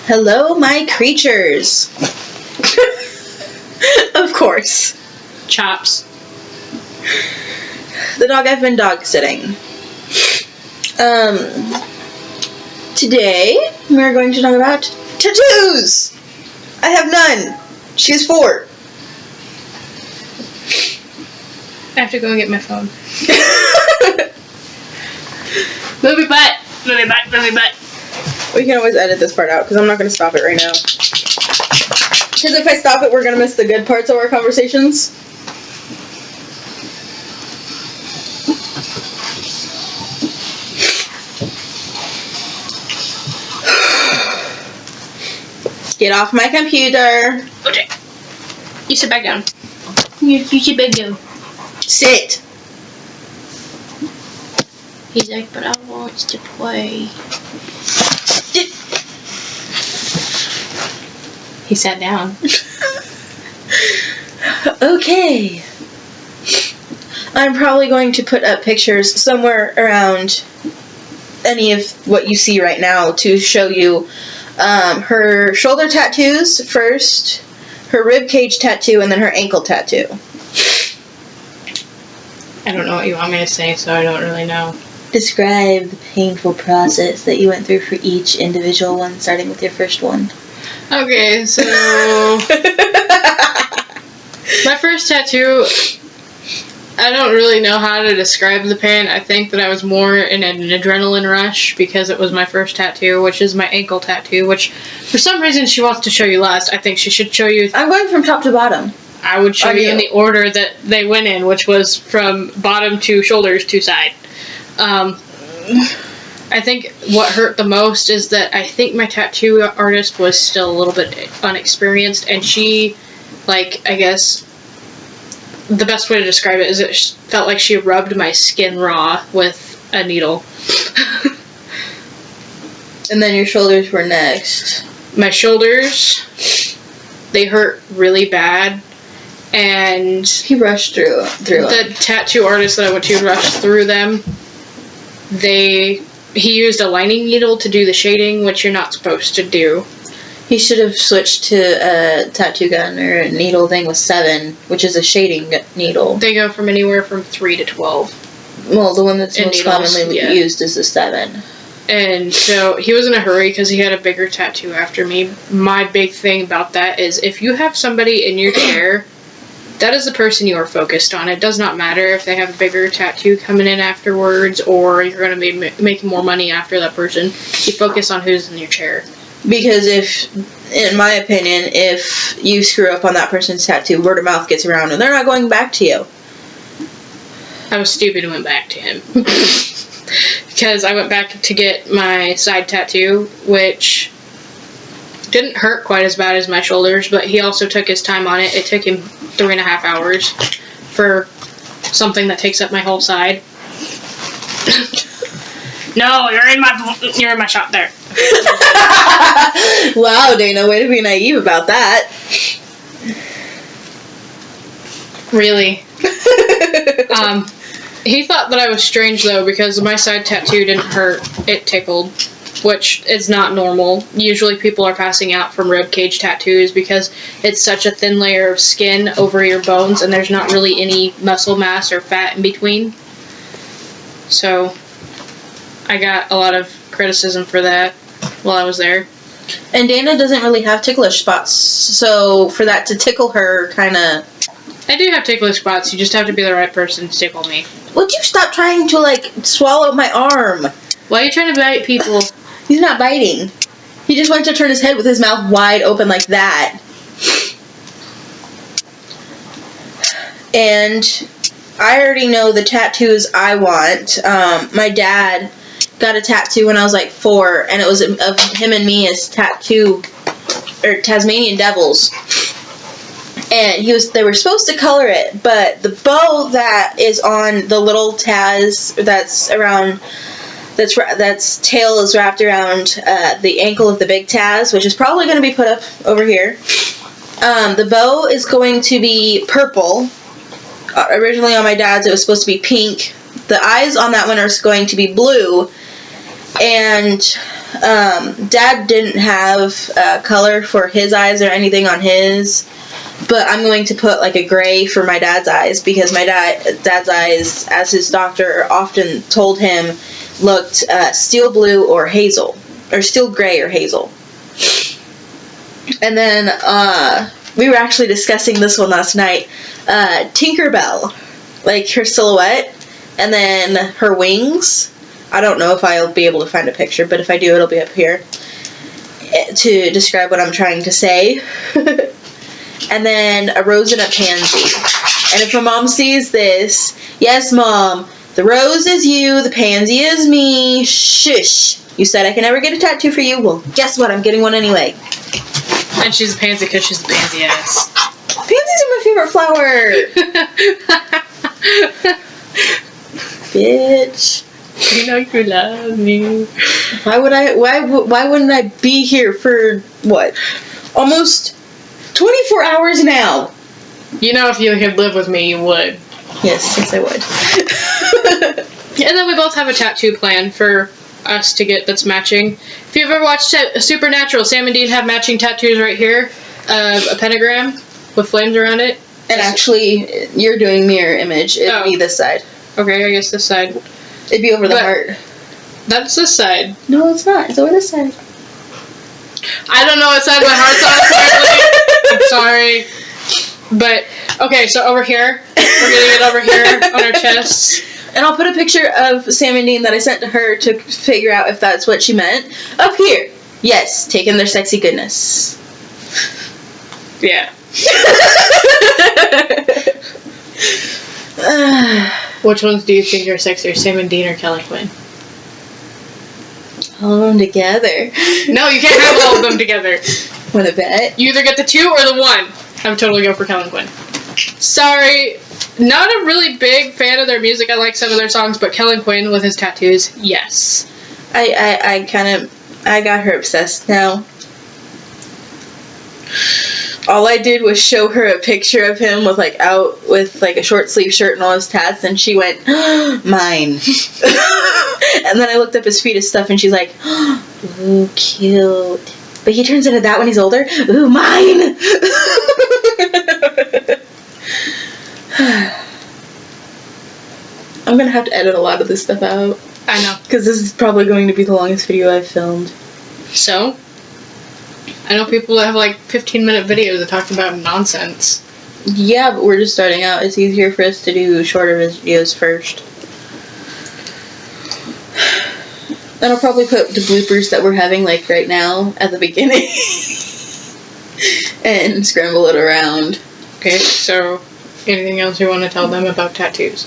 Hello, my creatures. Of course. Chops. The dog I've been dog sitting. Today we're going to talk about tattoos. I have none. She has 4. I have to go and get my phone. Movie butt. Movie butt. Movie butt. We can always edit this part out because I'm not going to stop it right now. Because if I stop it, we're going to miss the good parts of our conversations. Get off my computer. Okay. You sit back down. You sit back down. Sit. He's like, but I want to play. He sat down. Okay. I'm probably going to put up pictures somewhere around any of what you see right now to show you her shoulder tattoos first, her rib cage tattoo, and then her ankle tattoo. I don't know what you want me to say, so I don't really know. Describe the painful process that you went through for each individual one, starting with your first one. Okay, so my first tattoo, I don't really know how to describe the pain. I think that I was more in an adrenaline rush because it was my first tattoo, which is my ankle tattoo, which for some reason she wants to show you last. I think she should show you. I'm going from top to bottom. I would show you in the order that they went in, which was from bottom to shoulders to side. I think what hurt the most is that I think my tattoo artist was still a little bit unexperienced, and she, like, I guess the best way to describe it is it felt like she rubbed my skin raw with a needle. And then your shoulders were next. My shoulders, they hurt really bad, and he rushed through the tattoo artist that I went to rushed through them. He used a lining needle to do the shading, which you're not supposed to do. He should have switched to a tattoo gun or a needle thing with 7, which is a shading needle. They go from anywhere from 3 to 12. Well, the one that's most commonly used is the 7. And so he was in a hurry because he had a bigger tattoo after me. My big thing about that is if you have somebody in your chair, that is the person you are focused on. It does not matter if they have a bigger tattoo coming in afterwards or you're going to be making more money after that person. You focus on who's in your chair. Because in my opinion, if you screw up on that person's tattoo, word of mouth gets around and they're not going back to you. I was stupid and went back to him. Because I went back to get my side tattoo, which didn't hurt quite as bad as my shoulders, but he also took his time on it. It took him 3.5 hours for something that takes up my whole side. No, you're in my shop there. Wow, Dana, way to be naive about that. Really. He thought that I was strange though because my side tattoo didn't hurt. It tickled, which is not normal. Usually people are passing out from rib cage tattoos because it's such a thin layer of skin over your bones and there's not really any muscle mass or fat in between. So I got a lot of criticism for that while I was there. And Dana doesn't really have ticklish spots, so for that to tickle her kind of... I do have ticklish spots, you just have to be the right person to tickle me. Would you stop trying to, swallow my arm? Why are you trying to bite people? He's not biting. He just went to turn his head with his mouth wide open like that. And I already know the tattoos I want. My dad got a tattoo when I was 4, and it was of him and me as Tasmanian devils. And they were supposed to color it, but the bow that is on the little Taz that's tail is wrapped around the ankle of the big Taz, which is probably going to be put up over here. The bow is going to be purple. Originally on my dad's it was supposed to be pink. The eyes on that one are going to be blue. And Dad didn't have color for his eyes or anything on his, but I'm going to put like a gray for my dad's eyes because my dad's eyes, as his doctor often told him, looked steel blue or hazel, or steel gray or hazel. And then we were actually discussing this one last night. Tinkerbell, like her silhouette, and then her wings. I don't know if I'll be able to find a picture, but if I do, it'll be up here to describe what I'm trying to say. And then a rose and a pansy. And if my mom sees this, yes, Mom, the rose is you, the pansy is me. Shush. You said I can never get a tattoo for you. Well, guess what? I'm getting one anyway. And she's a pansy because she's a pansy ass. Pansies are my favorite flower. Bitch. You know you love me. Why wouldn't I be here for what? Almost 24 hours now. You know, if you could live with me, you would. Yes, I would. And then we both have a tattoo plan for us to get that's matching. If you've ever watched Supernatural, Sam and Dean have matching tattoos right here. A pentagram with flames around it. And actually, you're doing mirror image. It'd be this side. Okay, I guess this side. It'd be over the heart. That's this side. No, it's not. It's over this side. I don't know what side my heart's on, apparently. I'm sorry. But, okay, so over here. We're getting it over here on our chests. And I'll put a picture of Sam and Dean that I sent to her to figure out if that's what she meant. Up here. Yes, taking their sexy goodness. Yeah. Which ones do you think are sexier, Sam and Dean or Kelly Quinn? All of them together. No, you can't have all of them together. Wanna bet? You either get the two or the one. I would totally go for Kelly Quinn. Sorry, not a really big fan of their music. I like some of their songs, but Kelly Quinn with his tattoos, yes. I got her obsessed now. All I did was show her a picture of him with out with a short sleeve shirt and all his tats, and she went, mine. And then I looked up his feet and stuff, and she's like, ooh, cute. But he turns into that when he's older? Ooh, mine! I'm gonna have to edit a lot of this stuff out. I know. Because this is probably going to be the longest video I've filmed. So? I know people that have 15-minute videos that talk about nonsense. Yeah, but we're just starting out. It's easier for us to do shorter videos first. And I'll probably put the bloopers that we're having right now at the beginning. And scramble it around. Okay, so anything else you want to tell them about tattoos?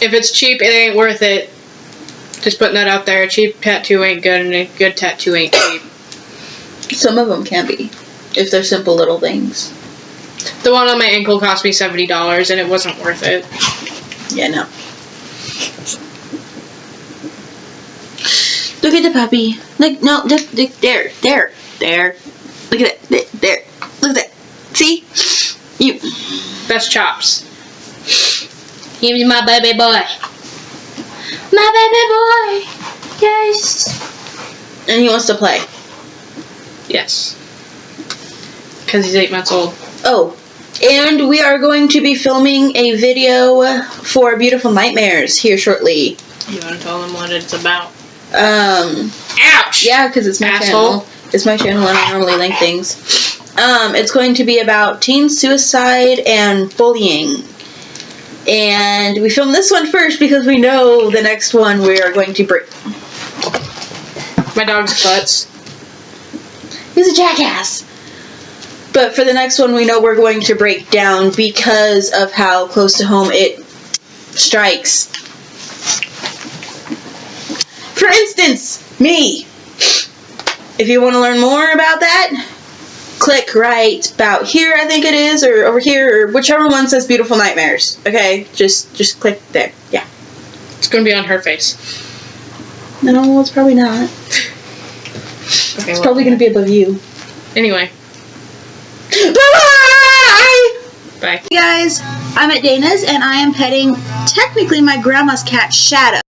If it's cheap, it ain't worth it. Just putting that out there. A cheap tattoo ain't good, and a good tattoo ain't cheap. Some of them can be, if they're simple little things. The one on my ankle cost me $70, and it wasn't worth it. Yeah, no. Look at the puppy. Look, no, just there. Look at it, there. Look at that. See? You. That's Chops. He's my baby boy. My baby boy. Yes. And he wants to play. Yes. Because he's 8 months old. Oh. And we are going to be filming a video for Beautiful Nightmares here shortly. You want to tell them what it's about? Ouch! Yeah, because it's my channel. It's my channel and I normally link things. It's going to be about teen suicide and bullying. And we filmed this one first because we know the next one we are going to break. My dog's butts. He's a jackass. But for the next one we know we're going to break down because of how close to home it strikes. For instance, me. If you want to learn more about that, click right about here, I think it is, or over here, or whichever one says Beautiful Nightmares. Okay, just click there. Yeah. It's going to be on her face. No, it's probably not. Okay, it's probably going to be above you. Anyway. Bye-bye! Bye. Hey guys, I'm at Dana's and I am petting technically my grandma's cat, Shadow.